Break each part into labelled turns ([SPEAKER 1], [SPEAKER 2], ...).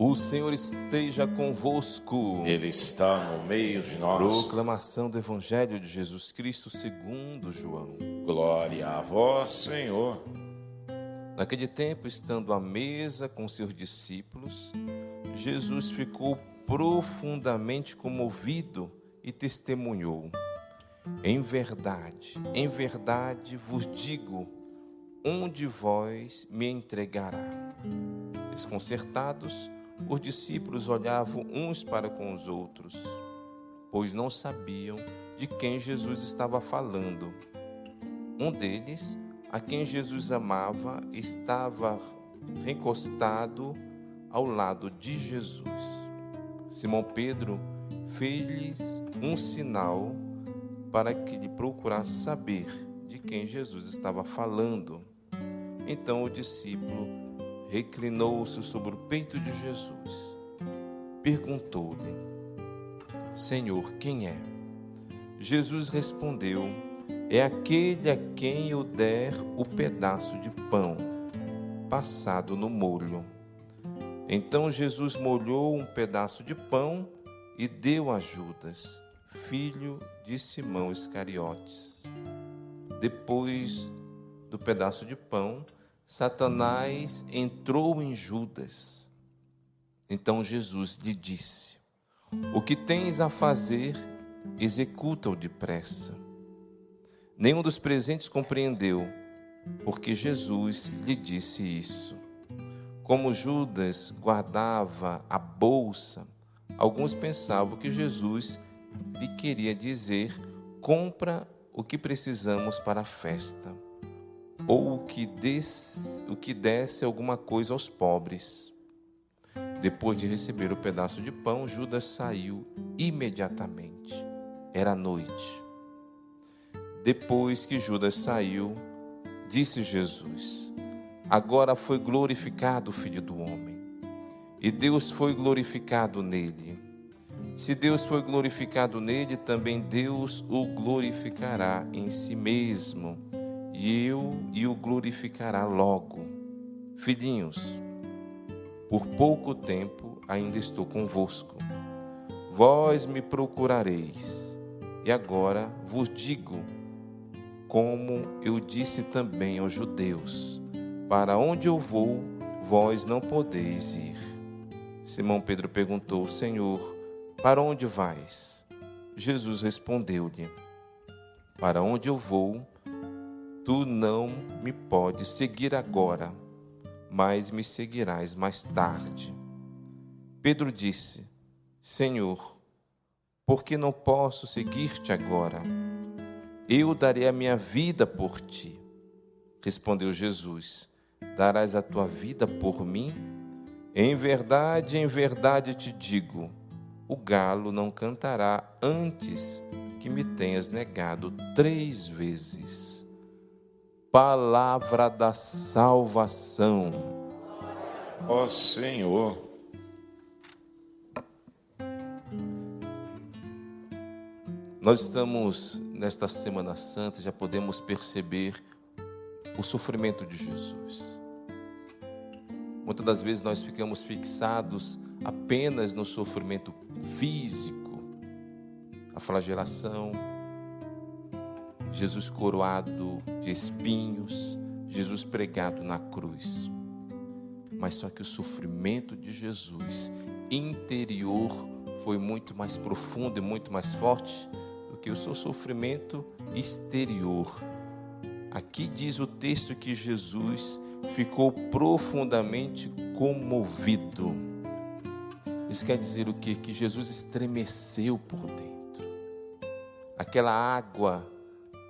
[SPEAKER 1] O Senhor esteja convosco.
[SPEAKER 2] Ele está no meio de nós.
[SPEAKER 1] Proclamação do Evangelho de Jesus Cristo segundo João.
[SPEAKER 2] Glória a vós, Senhor.
[SPEAKER 1] Naquele tempo, estando à mesa com seus discípulos, Jesus ficou profundamente comovido e testemunhou: em verdade vos digo, um de vós me entregará. Desconcertados, os discípulos olhavam uns para com os outros, pois não sabiam de quem Jesus estava falando. Um deles, a quem Jesus amava, estava recostado ao lado de Jesus. Simão Pedro fez-lhes um sinal para que lhe procurasse saber de quem Jesus estava falando. Então o discípulo reclinou-se sobre o peito de Jesus. Perguntou-lhe: Senhor, quem é? Jesus respondeu: é aquele a quem eu der o pedaço de pão passado no molho. Então Jesus molhou um pedaço de pão e deu a Judas, filho de Simão Iscariotes. Depois do pedaço de pão, Satanás entrou em Judas. Então Jesus lhe disse: o que tens a fazer, executa-o depressa. Nenhum dos presentes compreendeu, porque Jesus lhe disse isso. Como Judas guardava a bolsa, alguns pensavam que Jesus lhe queria dizer: compra o que precisamos para a festa, ou o que desse alguma coisa aos pobres. Depois de receber o pedaço de pão, Judas saiu imediatamente. Era noite. Depois que Judas saiu, disse Jesus: agora foi glorificado o Filho do Homem, e Deus foi glorificado nele. Se Deus foi glorificado nele, também Deus o glorificará em si mesmo, e o glorificará logo. Filhinhos, por pouco tempo ainda estou convosco. Vós me procurareis, e agora vos digo, como eu disse também aos judeus: para onde eu vou, vós não podeis ir. Simão Pedro perguntou: Senhor, para onde vais? Jesus respondeu-lhe: para onde eu vou, tu não me podes seguir agora, mas me seguirás mais tarde. Pedro disse: Senhor, por que não posso seguir-te agora? Eu darei a minha vida por ti. Respondeu Jesus: darás a tua vida por mim? Em verdade te digo, o galo não cantará antes que me tenhas negado 3 vezes. Palavra da salvação.
[SPEAKER 2] Ó Senhor.
[SPEAKER 1] Nós estamos nesta Semana Santa, já podemos perceber o sofrimento de Jesus. Muitas das vezes nós ficamos fixados apenas no sofrimento físico, a flagelação, Jesus coroado de espinhos, Jesus pregado na cruz. Mas só que o sofrimento de Jesus interior foi muito mais profundo e muito mais forte do que o seu sofrimento exterior. Aqui diz o texto que Jesus ficou profundamente comovido. Isso quer dizer o quê? Que Jesus estremeceu por dentro. Aquela água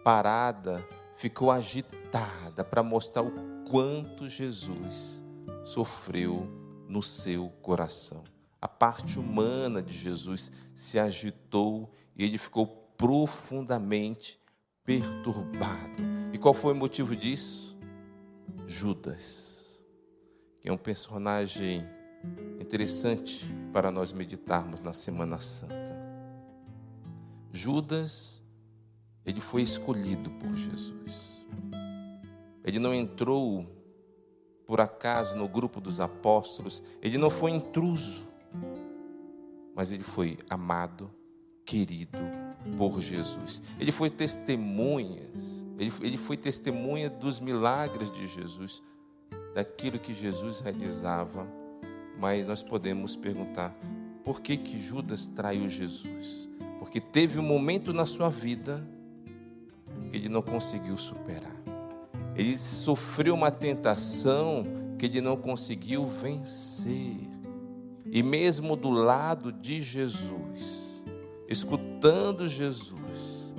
[SPEAKER 1] parada ficou agitada para mostrar o quanto Jesus sofreu no seu coração. A parte humana de Jesus se agitou e ele ficou profundamente perturbado. E qual foi o motivo disso? Judas, que é um personagem interessante para nós meditarmos na Semana Santa. Judas, ele foi escolhido por Jesus. Ele não entrou por acaso no grupo dos apóstolos, ele não foi intruso, mas ele foi amado, querido por Jesus. Ele foi testemunha dos milagres de Jesus, daquilo que Jesus realizava. Mas nós podemos perguntar, por que Judas traiu Jesus? Porque teve um momento na sua vida que ele não conseguiu superar. Ele sofreu uma tentação que ele não conseguiu vencer. E mesmo do lado de Jesus, escutando Jesus,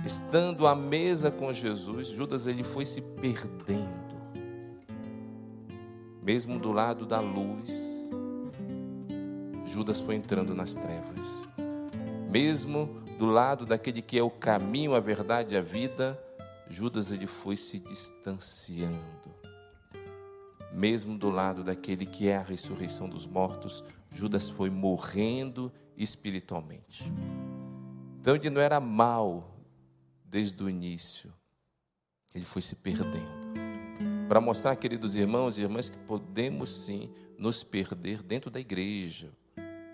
[SPEAKER 1] estando à mesa com Jesus, Judas ele foi se perdendo. Mesmo do lado da luz, Judas foi entrando nas trevas. Mesmo do lado daquele que é o caminho, a verdade e a vida, Judas ele foi se distanciando. Mesmo do lado daquele que é a ressurreição dos mortos, Judas foi morrendo espiritualmente. Então ele não era mau desde o início, ele foi se perdendo. Para mostrar, queridos irmãos e irmãs, que podemos sim nos perder dentro da igreja.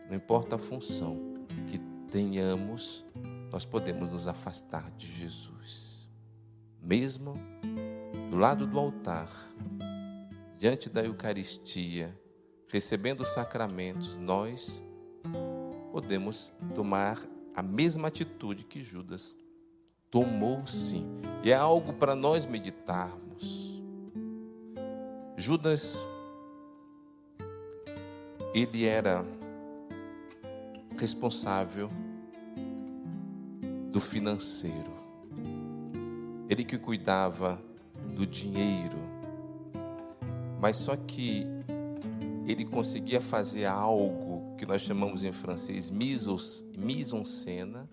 [SPEAKER 1] Não importa a função que tenhamos, nós podemos nos afastar de Jesus. Mesmo do lado do altar, diante da Eucaristia, recebendo os sacramentos, nós podemos tomar a mesma atitude que Judas tomou, sim. E é algo para nós meditarmos. Judas, ele era responsável do financeiro. Ele que cuidava do dinheiro. Mas só que ele conseguia fazer algo que nós chamamos em francês mise-en-scène,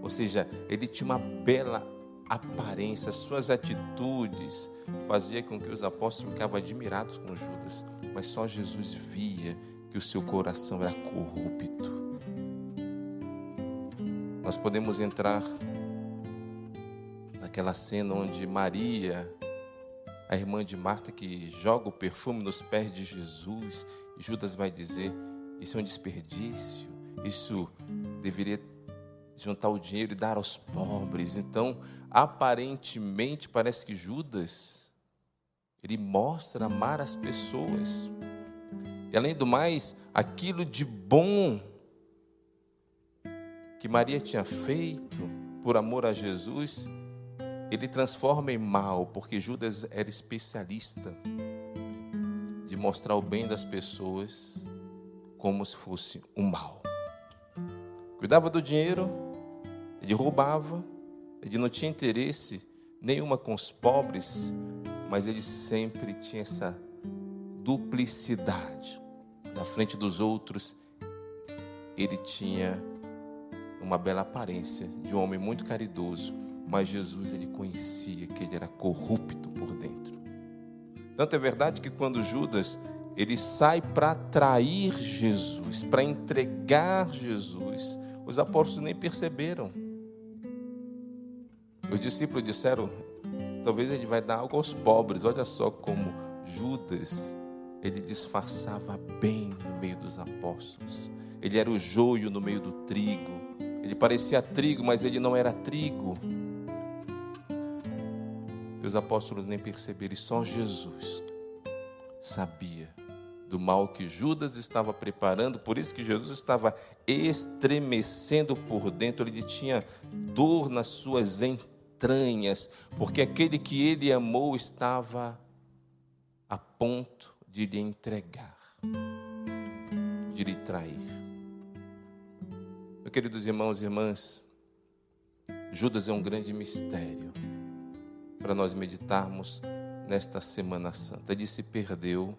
[SPEAKER 1] ou seja, ele tinha uma bela aparência, suas atitudes fazia com que os apóstolos ficavam admirados com Judas, mas só Jesus via que o seu coração era corrupto. Nós podemos entrar naquela cena onde Maria, a irmã de Marta, que joga o perfume nos pés de Jesus, e Judas vai dizer, isso é um desperdício, isso deveria juntar o dinheiro e dar aos pobres. Então, aparentemente, parece que Judas, ele mostra amar as pessoas. E além do mais, aquilo de bom que Maria tinha feito por amor a Jesus, ele transforma em mal, porque Judas era especialista de mostrar o bem das pessoas como se fosse um mal. Cuidava do dinheiro, ele roubava, ele não tinha interesse nenhuma com os pobres, mas ele sempre tinha essa duplicidade. Na frente dos outros, ele tinha uma bela aparência de um homem muito caridoso, mas Jesus, ele conhecia que ele era corrupto por dentro. Tanto é verdade que quando Judas, ele sai para trair Jesus, para entregar Jesus, os apóstolos nem perceberam. Os discípulos disseram, talvez ele vai dar algo aos pobres. Olha só como Judas, ele disfarçava bem no meio dos apóstolos. Ele era o joio no meio do trigo. Ele parecia trigo, mas ele não era trigo. E os apóstolos nem perceberam, e só Jesus sabia do mal que Judas estava preparando. Por isso que Jesus estava estremecendo por dentro. Ele tinha dor nas suas entranhas, porque aquele que ele amou estava a ponto de lhe entregar, de lhe trair. Meus queridos irmãos e irmãs, Judas é um grande mistério para nós meditarmos nesta Semana Santa. Ele se perdeu,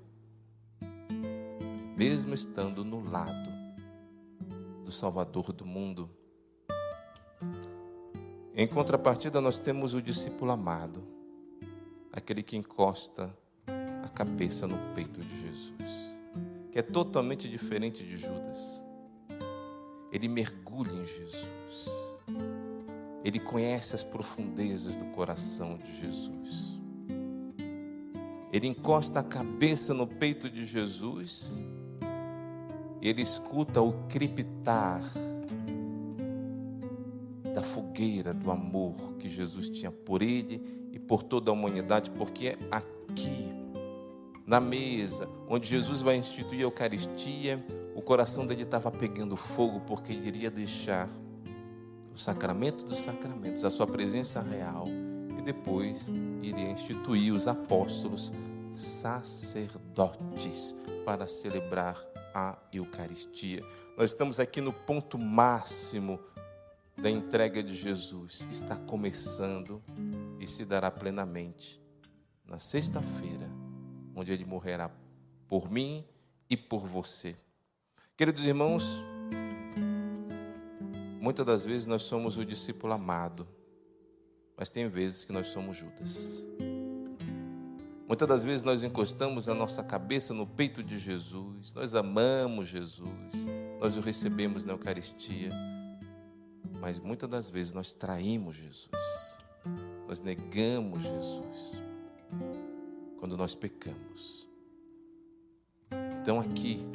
[SPEAKER 1] mesmo estando no lado do Salvador do mundo. Em contrapartida, nós temos o discípulo amado, aquele que encosta a cabeça no peito de Jesus, que é totalmente diferente de Judas. Ele mergulha em Jesus. Ele conhece as profundezas do coração de Jesus. Ele encosta a cabeça no peito de Jesus e ele escuta o crepitar da fogueira do amor que Jesus tinha por ele e por toda a humanidade, porque é aqui, na mesa, onde Jesus vai instituir a Eucaristia, o coração dele estava pegando fogo, porque ele iria deixar o sacramento dos sacramentos, a sua presença real, e depois iria instituir os apóstolos sacerdotes para celebrar a Eucaristia. Nós estamos aqui no ponto máximo da entrega de Jesus, que está começando e se dará plenamente na sexta-feira, onde ele morrerá por mim e por você. Queridos irmãos, muitas das vezes nós somos o discípulo amado, mas tem vezes que nós somos Judas. Muitas das vezes nós encostamos a nossa cabeça no peito de Jesus, nós amamos Jesus, nós o recebemos na Eucaristia, mas muitas das vezes nós traímos Jesus, nós negamos Jesus quando nós pecamos. Então aqui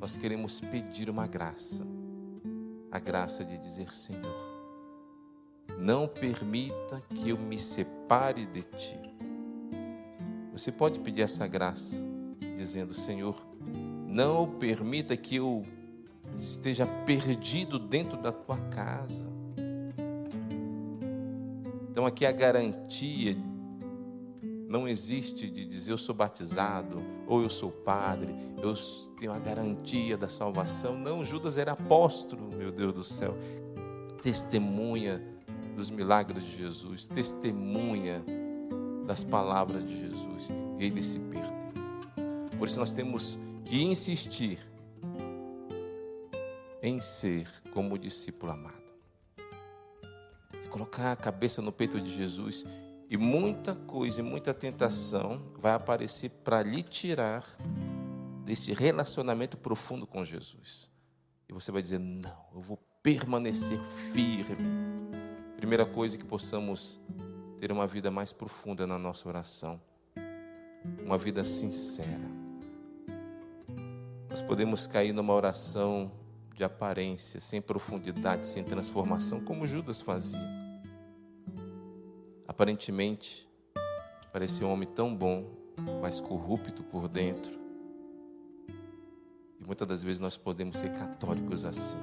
[SPEAKER 1] nós queremos pedir uma graça, a graça de dizer: Senhor, não permita que eu me separe de Ti. Você pode pedir essa graça dizendo: Senhor, não permita que eu esteja perdido dentro da Tua casa. Então aqui a garantia não existe de dizer eu sou batizado ou eu sou padre, eu tenho a garantia da salvação. Não, Judas era apóstolo, meu Deus do céu, testemunha dos milagres de Jesus, testemunha das palavras de Jesus. Ele se perdeu. Por isso nós temos que insistir em ser como o discípulo amado, colocar a cabeça no peito de Jesus, e muita coisa e muita tentação vai aparecer para lhe tirar deste relacionamento profundo com Jesus. E você vai dizer: não, eu vou permanecer firme. Primeira coisa, que possamos ter uma vida mais profunda na nossa oração, uma vida sincera. Nós podemos cair numa oração de aparência, sem profundidade, sem transformação, como Judas fazia. Aparentemente, parecia um homem tão bom, mas corrupto por dentro. E muitas das vezes nós podemos ser católicos assim.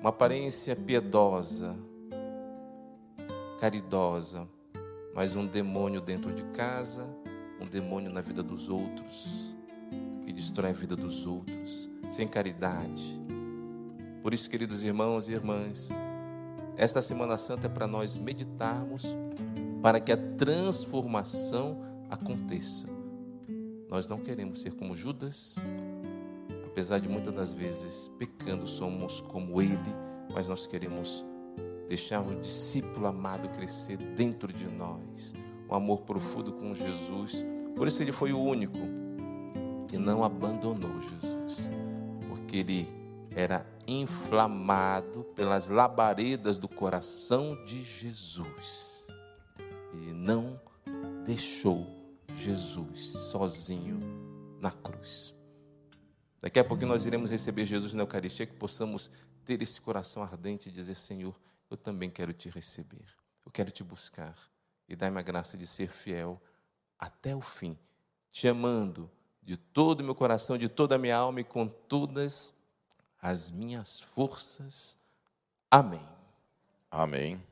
[SPEAKER 1] Uma aparência piedosa, caridosa, mas um demônio dentro de casa, um demônio na vida dos outros, que destrói a vida dos outros, sem caridade. Por isso, queridos irmãos e irmãs, esta Semana Santa é para nós meditarmos, para que a transformação aconteça. Nós não queremos ser como Judas, apesar de muitas das vezes pecando somos como ele, mas nós queremos deixar o discípulo amado crescer dentro de nós, um amor profundo com Jesus. Por isso ele foi o único que não abandonou Jesus, porque ele era inflamado pelas labaredas do coração de Jesus. Ele não deixou Jesus sozinho na cruz. Daqui a pouco nós iremos receber Jesus na Eucaristia, que possamos ter esse coração ardente e dizer: Senhor, eu também quero te receber, eu quero te buscar, e dai-me a graça de ser fiel até o fim, te amando de todo o meu coração, de toda a minha alma e com todas as minhas forças. Amém.
[SPEAKER 2] Amém.